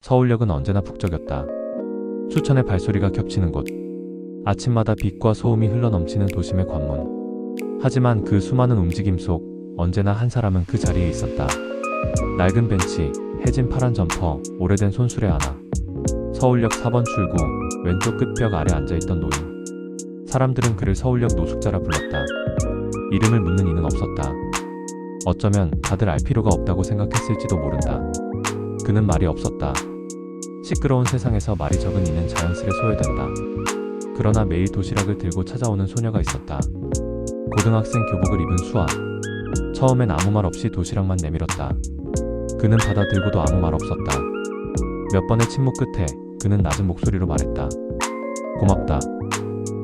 서울역은 언제나 북적였다. 수천의 발소리가 겹치는 곳. 아침마다 빛과 소음이 흘러넘치는 도심의 관문. 하지만 그 수많은 움직임 속 언제나 한 사람은 그 자리에 있었다. 낡은 벤치, 해진 파란 점퍼, 오래된 손수레 하나. 서울역 4번 출구 왼쪽 끝벽 아래 앉아있던 노인. 사람들은 그를 서울역 노숙자라 불렀다. 이름을 묻는 이는 없었다. 어쩌면 다들 알 필요가 없다고 생각했을지도 모른다. 그는 말이 없었다. 시끄러운 세상에서 말이 적은 이는 자연스레 소외된다. 그러나 매일 도시락을 들고 찾아오는 소녀가 있었다. 고등학생 교복을 입은 수아. 처음엔 아무 말 없이 도시락만 내밀었다. 그는 받아들고도 아무 말 없었다. 몇 번의 침묵 끝에 그는 낮은 목소리로 말했다. 고맙다.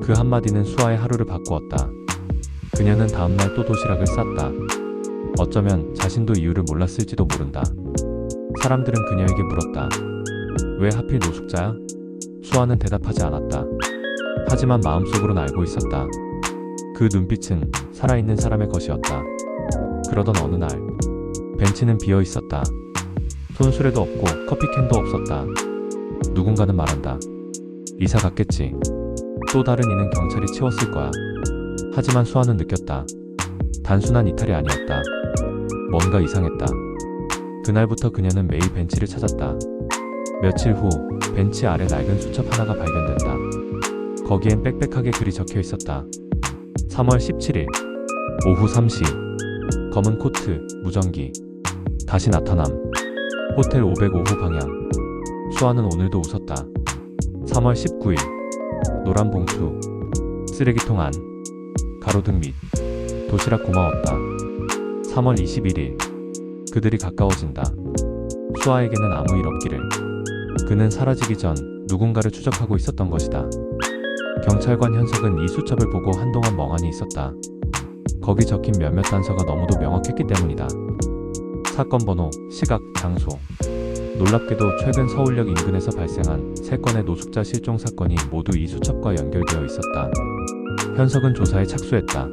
그 한마디는 수아의 하루를 바꾸었다. 그녀는 다음날 또 도시락을 쌌다. 어쩌면 자신도 이유를 몰랐을지도 모른다. 사람들은 그녀에게 물었다. 왜 하필 노숙자야? 수아는 대답하지 않았다. 하지만 마음속으로는 알고 있었다. 그 눈빛은 살아있는 사람의 것이었다. 그러던 어느 날 벤치는 비어 있었다. 손수레도 없고 커피캔도 없었다. 누군가는 말한다. 이사 갔겠지. 또 다른 이는 경찰이 치웠을 거야. 하지만 수아는 느꼈다. 단순한 이탈이 아니었다. 뭔가 이상했다. 그날부터 그녀는 매일 벤치를 찾았다. 며칠 후 벤치 아래 낡은 수첩 하나가 발견된다. 거기엔 빽빽하게 글이 적혀 있었다. 3월 17일 오후 3시 검은 코트, 무전기. 다시 나타남. 호텔 505호 방향. 수아는 오늘도 웃었다. 3월 19일 노란 봉투. 쓰레기통 안. 가로등 밑. 도시락 고마웠다. 3월 21일 그들이 가까워진다. 수아에게는 아무 일 없기를. 그는 사라지기 전 누군가를 추적하고 있었던 것이다. 경찰관 현석은 이 수첩을 보고 한동안 멍하니 있었다. 거기 적힌 몇몇 단서가 너무도 명확했기 때문이다. 사건 번호, 시각, 장소. 놀랍게도 최근 서울역 인근에서 발생한 3건의 노숙자 실종 사건이 모두 이 수첩과 연결되어 있었다. 현석은 조사에 착수했다.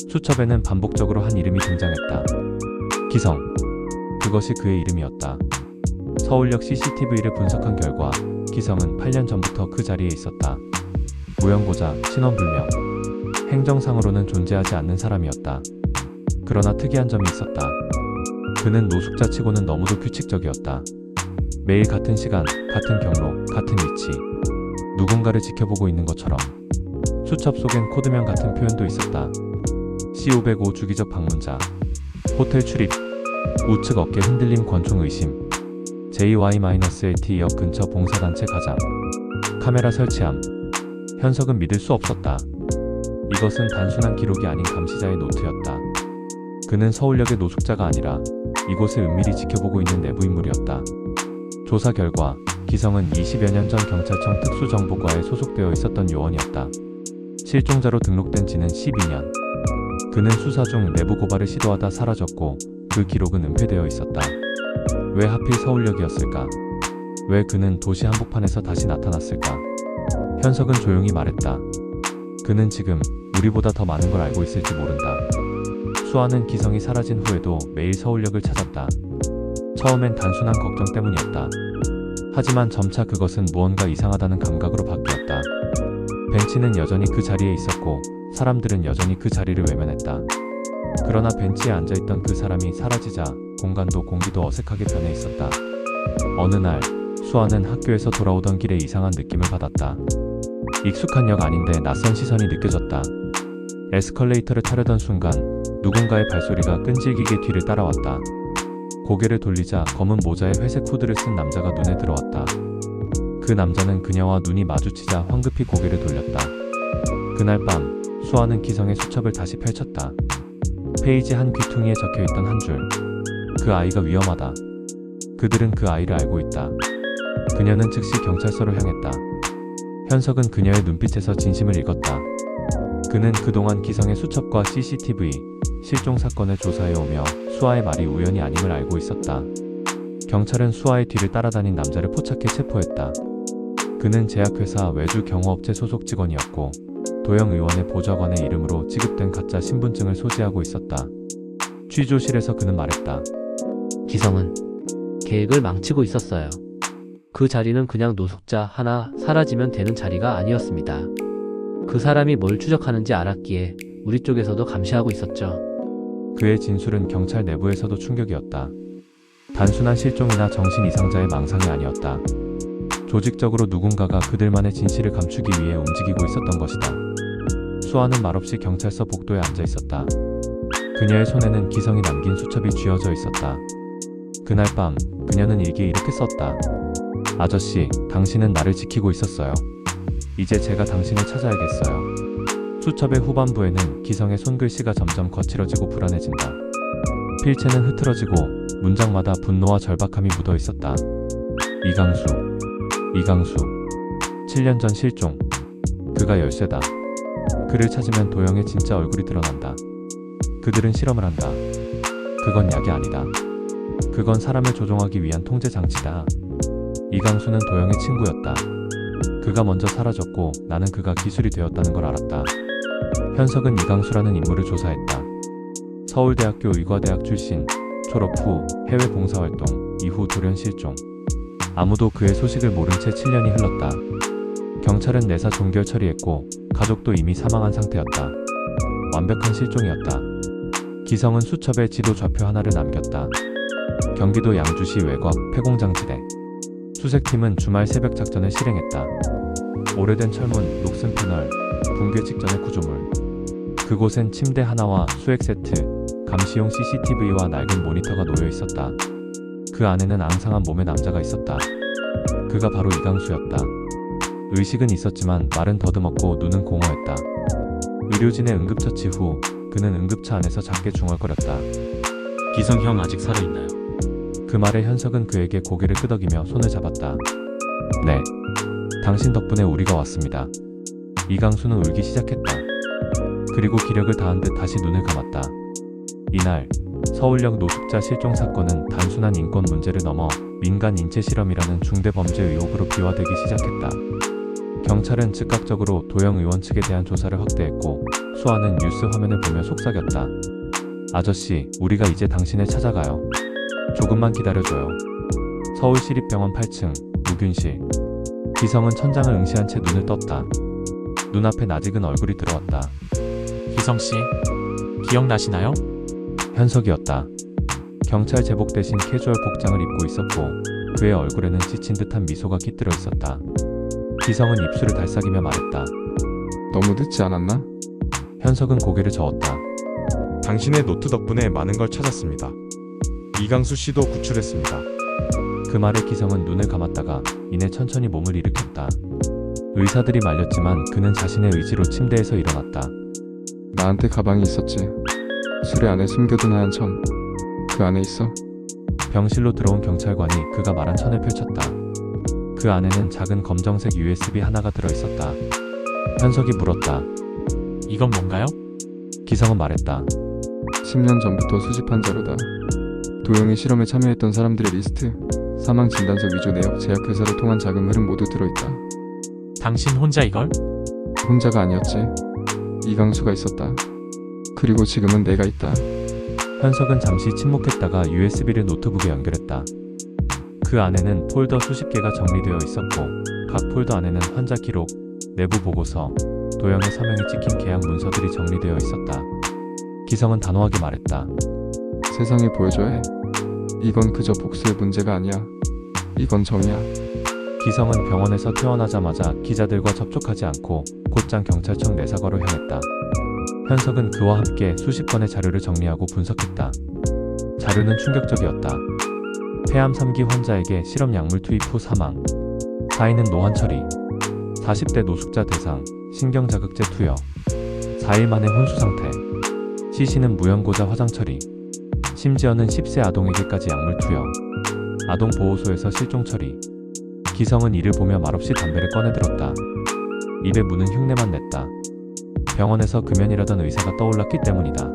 수첩에는 반복적으로 한 이름이 등장했다. 기성. 그것이 그의 이름이었다. 서울역 CCTV를 분석한 결과 기성은 8년 전부터 그 자리에 있었다. 무연고자, 신원불명. 행정상으로는 존재하지 않는 사람이었다. 그러나 특이한 점이 있었다. 그는 노숙자치고는 너무도 규칙적이었다. 매일 같은 시간, 같은 경로, 같은 위치. 누군가를 지켜보고 있는 것처럼. 수첩 속엔 코드명 같은 표현도 있었다. C505 주기적 방문자. 호텔 출입. 우측 어깨 흔들림 권총 의심. JY-LT역 근처 봉사단체 가장. 카메라 설치함. 현석은 믿을 수 없었다. 이것은 단순한 기록이 아닌 감시자의 노트였다. 그는 서울역의 노숙자가 아니라 이곳을 은밀히 지켜보고 있는 내부 인물이었다. 조사 결과 기성은 20여 년 전 경찰청 특수정보과에 소속되어 있었던 요원이었다. 실종자로 등록된 지는 12년. 그는 수사 중 내부 고발을 시도하다 사라졌고 그 기록은 은폐되어 있었다. 왜 하필 서울역이었을까? 왜 그는 도시 한복판에서 다시 나타났을까? 현석은 조용히 말했다. 그는 지금 우리보다 더 많은 걸 알고 있을지 모른다. 수아는 기성이 사라진 후에도 매일 서울역을 찾았다. 처음엔 단순한 걱정 때문이었다. 하지만 점차 그것은 무언가 이상하다는 감각으로 바뀌었다. 벤치는 여전히 그 자리에 있었고 사람들은 여전히 그 자리를 외면했다. 그러나 벤치에 앉아있던 그 사람이 사라지자 공간도 공기도 어색하게 변해 있었다. 어느 날 수아는 학교에서 돌아오던 길에 이상한 느낌을 받았다. 익숙한 역 아닌데 낯선 시선이 느껴졌다. 에스컬레이터를 타려던 순간 누군가의 발소리가 끈질기게 뒤를 따라왔다. 고개를 돌리자 검은 모자에 회색 후드를 쓴 남자가 눈에 들어왔다. 그 남자는 그녀와 눈이 마주치자 황급히 고개를 돌렸다. 그날 밤 수아는 기성의 수첩을 다시 펼쳤다. 페이지 한 귀퉁이에 적혀있던 한 줄. 그 아이가 위험하다. 그들은 그 아이를 알고 있다. 그녀는 즉시 경찰서로 향했다. 현석은 그녀의 눈빛에서 진심을 읽었다. 그는 그동안 기성의 수첩과 CCTV, 실종 사건을 조사해오며 수아의 말이 우연이 아님을 알고 있었다. 경찰은 수아의 뒤를 따라다닌 남자를 포착해 체포했다. 그는 제약회사 외주 경호업체 소속 직원이었고 도영 의원의 보좌관의 이름으로 지급된 가짜 신분증을 소지하고 있었다. 취조실에서 그는 말했다. 기성은 계획을 망치고 있었어요. 그 자리는 그냥 노숙자 하나 사라지면 되는 자리가 아니었습니다. 그 사람이 뭘 추적하는지 알았기에 우리 쪽에서도 감시하고 있었죠. 그의 진술은 경찰 내부에서도 충격이었다. 단순한 실종이나 정신 이상자의 망상이 아니었다. 조직적으로 누군가가 그들만의 진실을 감추기 위해 움직이고 있었던 것이다. 수아는 말없이 경찰서 복도에 앉아 있었다. 그녀의 손에는 기성이 남긴 수첩이 쥐어져 있었다. 그날 밤 그녀는 일기에 이렇게 썼다. 아저씨, 당신은 나를 지키고 있었어요. 이제 제가 당신을 찾아야겠어요. 수첩의 후반부에는 기성의 손글씨가 점점 거칠어지고 불안해진다. 필체는 흐트러지고 문장마다 분노와 절박함이 묻어 있었다. 이강수. 7년 전 실종. 그가 열쇠다. 그를 찾으면 도영의 진짜 얼굴이 드러난다. 그들은 실험을 한다. 그건 약이 아니다. 그건 사람을 조종하기 위한 통제 장치다. 이강수는 도영의 친구였다. 그가 먼저 사라졌고 나는 그가 기술이 되었다는 걸 알았다. 현석은 이강수라는 인물을 조사했다. 서울대학교 의과대학 출신, 졸업 후 해외 봉사활동, 이후 돌연 실종. 아무도 그의 소식을 모른 채 7년이 흘렀다. 경찰은 내사 종결 처리했고 가족도 이미 사망한 상태였다. 완벽한 실종이었다. 기성은 수첩에 지도 좌표 하나를 남겼다. 경기도 양주시 외곽 폐공장지대. 수색팀은 주말 새벽 작전을 실행했다. 오래된 철문, 녹슨 패널, 붕괴 직전의 구조물. 그곳엔 침대 하나와 수액 세트, 감시용 CCTV와 낡은 모니터가 놓여 있었다. 그 안에는 앙상한 몸의 남자가 있었다. 그가 바로 이강수였다. 의식은 있었지만 말은 더듬었고 눈은 공허했다. 의료진의 응급처치 후 그는 응급차 안에서 작게 중얼거렸다. 기성 형 아직 살아있나요? 그 말에 현석은 그에게 고개를 끄덕이며 손을 잡았다. 네. 당신 덕분에 우리가 왔습니다. 이강수는 울기 시작했다. 그리고 기력을 다한 듯 다시 눈을 감았다. 이날 서울역 노숙자 실종 사건은 단순한 인권 문제를 넘어 민간 인체 실험이라는 중대 범죄 의혹으로 비화되기 시작했다. 경찰은 즉각적으로 도영 의원 측에 대한 조사를 확대했고 수아는 뉴스 화면을 보며 속삭였다. 아저씨, 우리가 이제 당신을 찾아가요. 조금만 기다려줘요. 서울시립병원 8층 무균실. 기성은 천장을 응시한 채 눈을 떴다. 눈앞에 낯익은 얼굴이 들어왔다. 기성씨, 기억나시나요? 현석이었다. 경찰 제복 대신 캐주얼 복장을 입고 있었고 그의 얼굴에는 지친 듯한 미소가 깃들어 있었다. 기성은 입술을 달싹이며 말했다. 너무 늦지 않았나? 현석은 고개를 저었다. 당신의 노트 덕분에 많은 걸 찾았습니다. 이강수 씨도 구출했습니다. 그 말에 기성은 눈을 감았다가 이내 천천히 몸을 일으켰다. 의사들이 말렸지만 그는 자신의 의지로 침대에서 일어났다. 나한테 가방이 있었지. 수레 안에 숨겨둔 하얀 천. 그 안에 있어. 병실로 들어온 경찰관이 그가 말한 천을 펼쳤다. 그 안에는 작은 검정색 USB 하나가 들어있었다. 현석이 물었다. 이건 뭔가요? 기성은 말했다. 10년 전부터 수집한 자료다. 도영이 실험에 참여했던 사람들의 리스트, 사망 진단서 위조 내역, 제약회사를 통한 자금 흐름 모두 들어있다. 당신 혼자 이걸? 혼자가 아니었지. 이강수가 있었다. 그리고 지금은 내가 있다. 현석은 잠시 침묵했다가 USB를 노트북에 연결했다. 그 안에는 폴더 수십 개가 정리되어 있었고 각 폴더 안에는 환자 기록, 내부 보고서, 도영의 서명이 찍힌 계약 문서들이 정리되어 있었다. 기성은 단호하게 말했다. 세상에 보여줘야 해. 이건 그저 복수의 문제가 아니야. 이건 정의야. 기성은 병원에서 퇴원하자마자 기자들과 접촉하지 않고 곧장 경찰청 내사과로 향했다. 현석은 그와 함께 수십 건의 자료를 정리하고 분석했다. 자료는 충격적이었다. 폐암 3기 환자에게 실험 약물 투입 후 사망. 사인은 노환 처리. 40대 노숙자 대상, 신경자극제 투여. 4일 만에 혼수 상태. 시신은 무연고자 화장 처리. 심지어는 10세 아동에게까지 약물 투여. 아동 보호소에서 실종 처리. 기성은 이를 보며 말없이 담배를 꺼내들었다. 입에 무는 흉내만 냈다. 병원에서 금연이라던 의사가 떠올랐기 때문이다.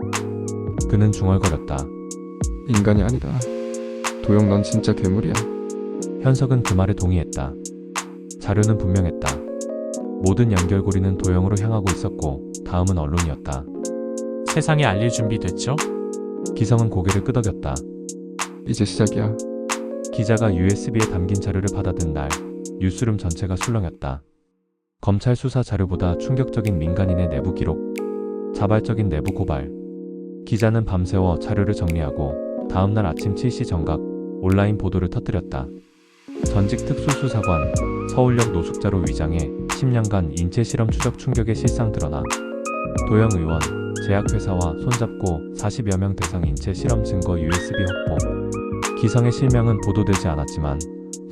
그는 중얼거렸다. 인간이 아니다. 도영, 넌 진짜 괴물이야. 현석은 그 말에 동의했다. 자료는 분명했다. 모든 연결고리는 도영으로 향하고 있었고 다음은 언론이었다. 세상에 알릴 준비 됐죠? 기성은 고개를 끄덕였다. 이제 시작이야. 기자가 USB에 담긴 자료를 받아든 날, 뉴스룸 전체가 술렁였다. 검찰 수사 자료보다 충격적인 민간인의 내부 기록, 자발적인 내부 고발. 기자는 밤새워 자료를 정리하고 다음날 아침 7시 정각 온라인 보도를 터뜨렸다. 전직 특수수사관, 서울역 노숙자로 위장해 10년간 인체 실험 추적 충격의 실상 드러나. 도영 의원, 제약회사와 손잡고 40여 명 대상 인체 실험 증거 USB 확보. 기성의 실명은 보도되지 않았지만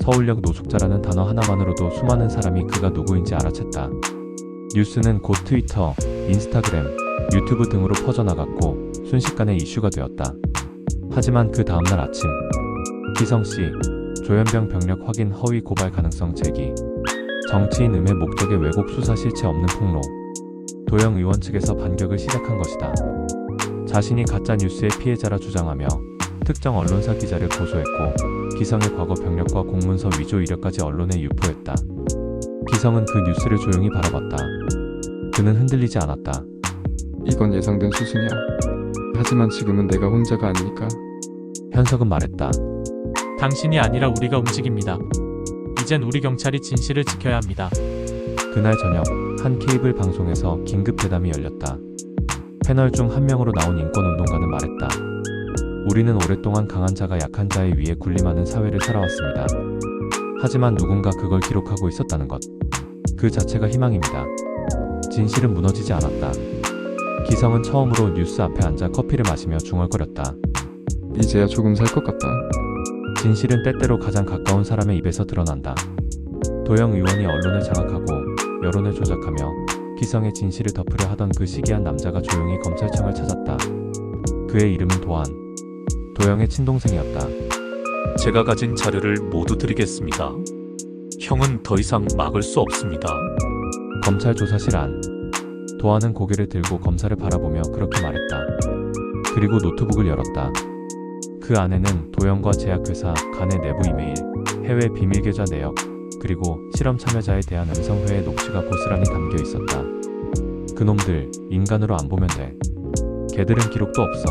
서울역 노숙자라는 단어 하나만으로도 수많은 사람이 그가 누구인지 알아챘다. 뉴스는 곧 트위터, 인스타그램, 유튜브 등으로 퍼져나갔고 순식간에 이슈가 되었다. 하지만 그 다음날 아침, 기성씨, 조현병 병력 확인 허위 고발 가능성 제기, 정치인 음해 목적의 왜곡 수사 실체 없는 폭로. 도영 의원 측에서 반격을 시작한 것이다. 자신이 가짜뉴스의 피해자라 주장하며 특정 언론사 기자를 고소했고 기성의 과거 병력과 공문서 위조 이력까지 언론에 유포했다. 기성은 그 뉴스를 조용히 바라봤다. 그는 흔들리지 않았다. 이건 예상된 수순이야. 하지만 지금은 내가 혼자가 아니니까. 현석은 말했다. 당신이 아니라 우리가 움직입니다. 이젠 우리 경찰이 진실을 지켜야 합니다. 그날 저녁 한 케이블 방송에서 긴급 대담이 열렸다. 패널 중 한 명으로 나온 인권운동가는 말했다. 우리는 오랫동안 강한 자가 약한 자에 의해 군림하는 사회를 살아왔습니다. 하지만 누군가 그걸 기록하고 있었다는 것. 그 자체가 희망입니다. 진실은 무너지지 않았다. 기성은 처음으로 뉴스 앞에 앉아 커피를 마시며 중얼거렸다. 이제야 조금 살 것 같다. 진실은 때때로 가장 가까운 사람의 입에서 드러난다. 도영 의원이 언론을 장악하고 여론을 조작하며 기성의 진실을 덮으려 하던 그 시기한 남자가 조용히 검찰청을 찾았다. 그의 이름은 도한. 도영의 친동생이었다. 제가 가진 자료를 모두 드리겠습니다. 형은 더 이상 막을 수 없습니다. 검찰 조사실 안. 도한은 고개를 들고 검사를 바라보며 그렇게 말했다. 그리고 노트북을 열었다. 그 안에는 도영과 제약회사 간의 내부 이메일, 해외 비밀 계좌 내역, 그리고 실험 참여자에 대한 음성회의 녹취가 고스란히 담겨 있었다. 그놈들 인간으로 안 보면 돼. 걔들은 기록도 없어.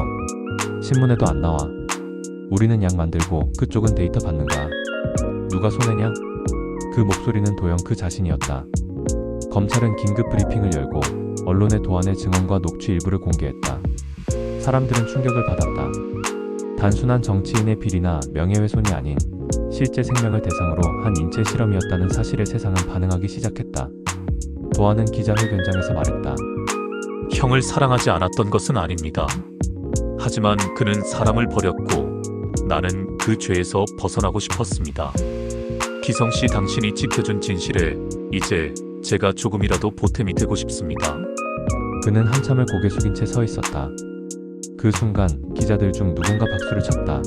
신문에도 안 나와. 우리는 약 만들고 그쪽은 데이터 받는 거야. 누가 손해냐? 그 목소리는 도영 그 자신이었다. 검찰은 긴급 브리핑을 열고 언론에 도안의 증언과 녹취 일부를 공개했다. 사람들은 충격을 받았다. 단순한 정치인의 비리나 명예훼손이 아닌 실제 생명을 대상으로 한 인체 실험이었다는 사실에 세상은 반응하기 시작했다. 도안은 기자회견장에서 말했다. 형을 사랑하지 않았던 것은 아닙니다. 하지만 그는 사람을 버렸고 나는 그 죄에서 벗어나고 싶었습니다. 기성씨, 당신이 지켜준 진실에 이제 제가 조금이라도 보탬이 되고 싶습니다. 그는 한참을 고개 숙인 채 서 있었다. 그 순간 기자들 중 누군가 박수를 쳤다.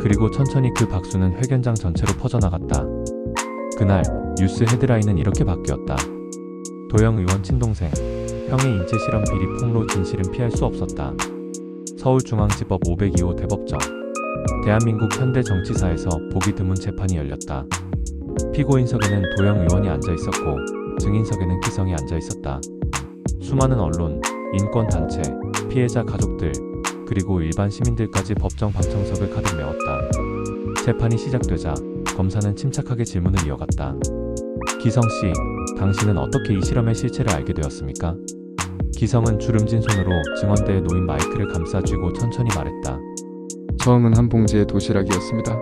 그리고 천천히 그 박수는 회견장 전체로 퍼져나갔다. 그날 뉴스 헤드라인은 이렇게 바뀌었다. 도영 의원 친동생, 형의 인체 실험 비리 폭로 진실은 피할 수 없었다. 서울중앙지법 502호 대법정. 대한민국 현대 정치사에서 보기 드문 재판이 열렸다. 피고인석에는 도영 의원이 앉아있었고 증인석에는 기성이 앉아있었다. 수많은 언론, 인권단체, 피해자 가족들, 그리고 일반 시민들까지 법정 방청석을 가득 메웠다. 재판이 시작되자 검사는 침착하게 질문을 이어갔다. 기성씨, 당신은 어떻게 이 실험의 실체를 알게 되었습니까? 기성은 주름진 손으로 증언대에 놓인 마이크를 감싸 쥐고 천천히 말했다. 처음은 한 봉지의 도시락이었습니다.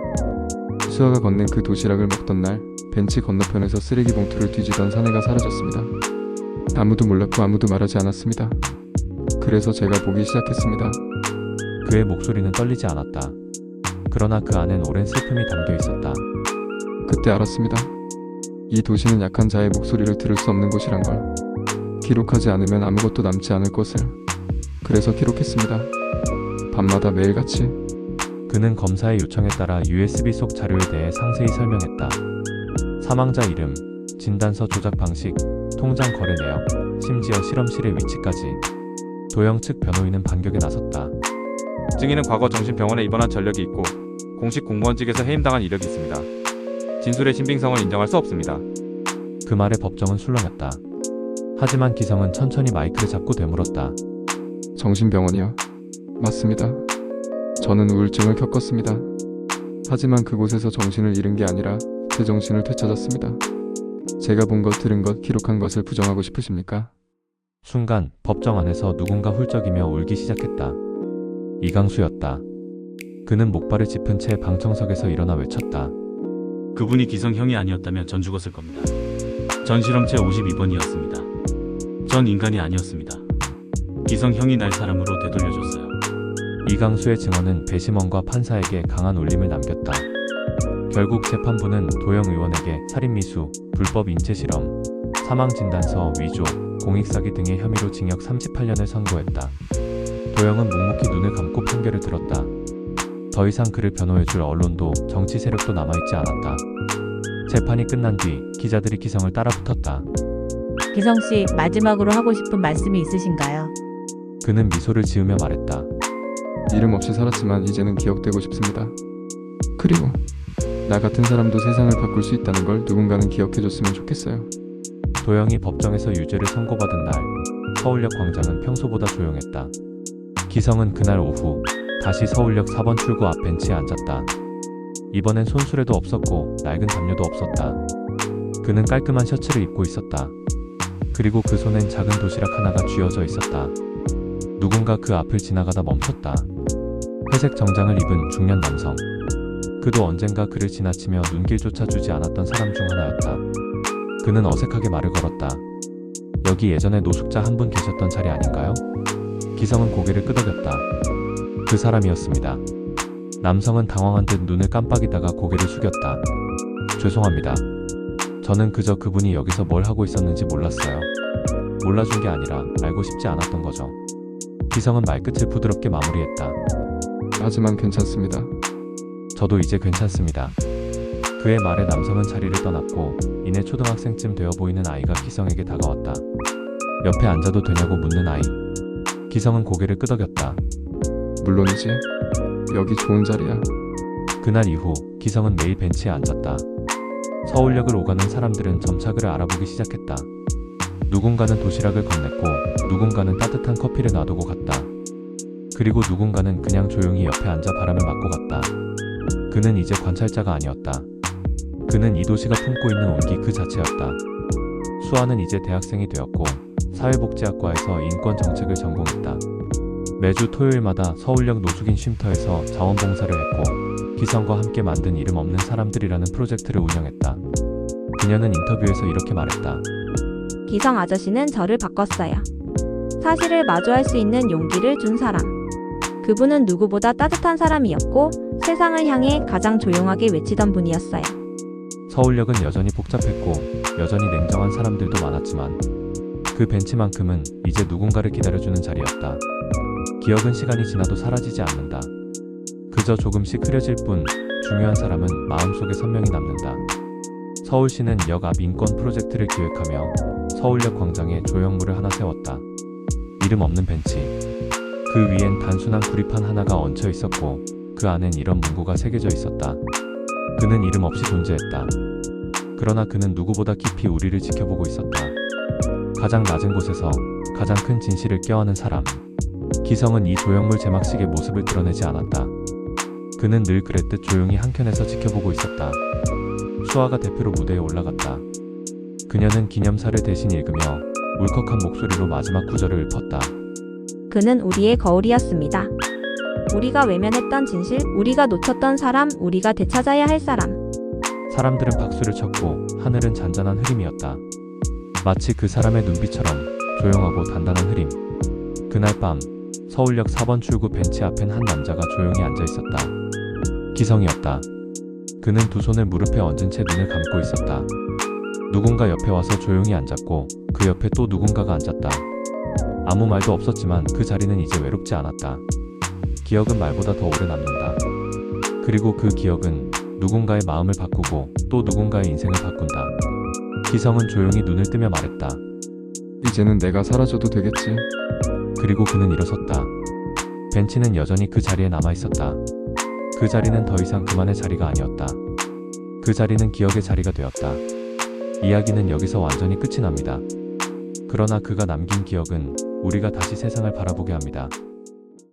수아가 건넨 그 도시락을 먹던 날 벤치 건너편에서 쓰레기 봉투를 뒤지던 사내가 사라졌습니다. 아무도 몰랐고 아무도 말하지 않았습니다. 그래서 제가 보기 시작했습니다. 그의 목소리는 떨리지 않았다. 그러나 그 안엔 오랜 슬픔이 담겨 있었다. 그때 알았습니다. 이 도시는 약한 자의 목소리를 들을 수 없는 곳이란 걸. 기록하지 않으면 아무것도 남지 않을 것을. 그래서 기록했습니다. 밤마다 매일같이. 그는 검사의 요청에 따라 USB 속 자료에 대해 상세히 설명했다. 사망자 이름, 진단서 조작 방식, 통장 거래 내역, 심지어 실험실의 위치까지. 도영 측 변호인은 반격에 나섰다. 증인은 과거 정신병원에 입원한 전력이 있고 공식 공무원직에서 해임당한 이력이 있습니다. 진술의 신빙성을 인정할 수 없습니다. 그 말에 법정은 술렁였다. 하지만 기성은 천천히 마이크를 잡고 되물었다. 정신병원이요? 맞습니다. 저는 우울증을 겪었습니다. 하지만 그곳에서 정신을 잃은 게 아니라 제 정신을 되찾았습니다. 제가 본 것, 들은 것, 기록한 것을 부정하고 싶으십니까? 순간 법정 안에서 누군가 훌쩍이며 울기 시작했다. 이강수였다. 그는 목발을 짚은 채 방청석에서 일어나 외쳤다. 그분이 기성형이 아니었다면 전 죽었을 겁니다. 전 실험체 52번이었습니다. 전 인간이 아니었습니다. 기성형이 날 사람으로 되돌려줬어요. 이강수의 증언은 배심원과 판사에게 강한 울림을 남겼다. 결국 재판부는 도영 의원에게 살인미수, 불법 인체실험, 사망진단서 위조, 공익사기 등의 혐의로 징역 38년을 선고했다. 도영은 묵묵히 눈을 감고 판결을 들었다. 더 이상 그를 변호해줄 언론도 정치 세력도 남아있지 않았다. 재판이 끝난 뒤 기자들이 기성을 따라붙었다. 기성씨, 마지막으로 하고 싶은 말씀이 있으신가요? 그는 미소를 지으며 말했다. 이름 없이 살았지만 이제는 기억되고 싶습니다. 그리고 나 같은 사람도 세상을 바꿀 수 있다는 걸 누군가는 기억해줬으면 좋겠어요. 도영이 법정에서 유죄를 선고받은 날, 서울역 광장은 평소보다 조용했다. 기성은 그날 오후 다시 서울역 4번 출구 앞 벤치에 앉았다. 이번엔 손수레도 없었고 낡은 담요도 없었다. 그는 깔끔한 셔츠를 입고 있었다. 그리고 그 손엔 작은 도시락 하나가 쥐어져 있었다. 누군가 그 앞을 지나가다 멈췄다. 회색 정장을 입은 중년 남성. 그도 언젠가 그를 지나치며 눈길조차 주지 않았던 사람 중 하나였다. 그는 어색하게 말을 걸었다. 여기 예전에 노숙자 한 분 계셨던 자리 아닌가요? 기성은 고개를 끄덕였다. 그 사람이었습니다. 남성은 당황한 듯 눈을 깜빡이다가 고개를 숙였다. 죄송합니다. 저는 그저 그분이 여기서 뭘 하고 있었는지 몰랐어요. 몰라준 게 아니라 알고 싶지 않았던 거죠. 기성은 말끝을 부드럽게 마무리했다. 하지만 괜찮습니다. 저도 이제 괜찮습니다. 그의 말에 남성은 자리를 떠났고 이내 초등학생쯤 되어 보이는 아이가 기성에게 다가왔다. 옆에 앉아도 되냐고 묻는 아이. 기성은 고개를 끄덕였다. 물론이지. 여기 좋은 자리야. 그날 이후 기성은 매일 벤치에 앉았다. 서울역을 오가는 사람들은 점차 그를 알아보기 시작했다. 누군가는 도시락을 건넸고 누군가는 따뜻한 커피를 놔두고 갔다. 그리고 누군가는 그냥 조용히 옆에 앉아 바람을 맞고 갔다. 그는 이제 관찰자가 아니었다. 그는 이 도시가 품고 있는 온기 그 자체였다. 수아는 이제 대학생이 되었고 사회복지학과에서 인권정책을 전공했다. 매주 토요일마다 서울역 노숙인 쉼터에서 자원봉사를 했고 기성과 함께 만든 이름 없는 사람들이라는 프로젝트를 운영했다. 그녀는 인터뷰에서 이렇게 말했다. 기성 아저씨는 저를 바꿨어요. 사실을 마주할 수 있는 용기를 준 사람. 그분은 누구보다 따뜻한 사람이었고 세상을 향해 가장 조용하게 외치던 분이었어요. 서울역은 여전히 복잡했고 여전히 냉정한 사람들도 많았지만 그 벤치만큼은 이제 누군가를 기다려주는 자리였다. 기억은 시간이 지나도 사라지지 않는다. 그저 조금씩 흐려질 뿐 중요한 사람은 마음속에 선명히 남는다. 서울시는 역 앞 인권 프로젝트를 기획하며 서울역 광장에 조형물을 하나 세웠다. 이름 없는 벤치. 그 위엔 단순한 구리판 하나가 얹혀 있었고 그 안엔 이런 문구가 새겨져 있었다. 그는 이름 없이 존재했다. 그러나 그는 누구보다 깊이 우리를 지켜보고 있었다. 가장 낮은 곳에서 가장 큰 진실을 껴안은 사람. 기성은 이 조형물 제막식의 모습을 드러내지 않았다. 그는 늘 그랬듯 조용히 한켠에서 지켜보고 있었다. 수아가 대표로 무대에 올라갔다. 그녀는 기념사를 대신 읽으며 울컥한 목소리로 마지막 구절을 읊었다. 그는 우리의 거울이었습니다. 우리가 외면했던 진실, 우리가 놓쳤던 사람, 우리가 되찾아야 할 사람. 사람들은 박수를 쳤고 하늘은 잔잔한 흐림이었다. 마치 그 사람의 눈빛처럼 조용하고 단단한 흐림. 그날 밤 서울역 4번 출구 벤치 앞엔 한 남자가 조용히 앉아 있었다. 기성이었다. 그는 두 손을 무릎에 얹은 채 눈을 감고 있었다. 누군가 옆에 와서 조용히 앉았고 그 옆에 또 누군가가 앉았다. 아무 말도 없었지만 그 자리는 이제 외롭지 않았다. 기억은 말보다 더 오래 남는다. 그리고 그 기억은 누군가의 마음을 바꾸고 또 누군가의 인생을 바꾼다. 기성은 조용히 눈을 뜨며 말했다. 이제는 내가 사라져도 되겠지. 그리고 그는 일어섰다. 벤치는 여전히 그 자리에 남아있었다. 그 자리는 더 이상 그만의 자리가 아니었다. 그 자리는 기억의 자리가 되었다. 이야기는 여기서 완전히 끝이 납니다. 그러나 그가 남긴 기억은 우리가 다시 세상을 바라보게 합니다.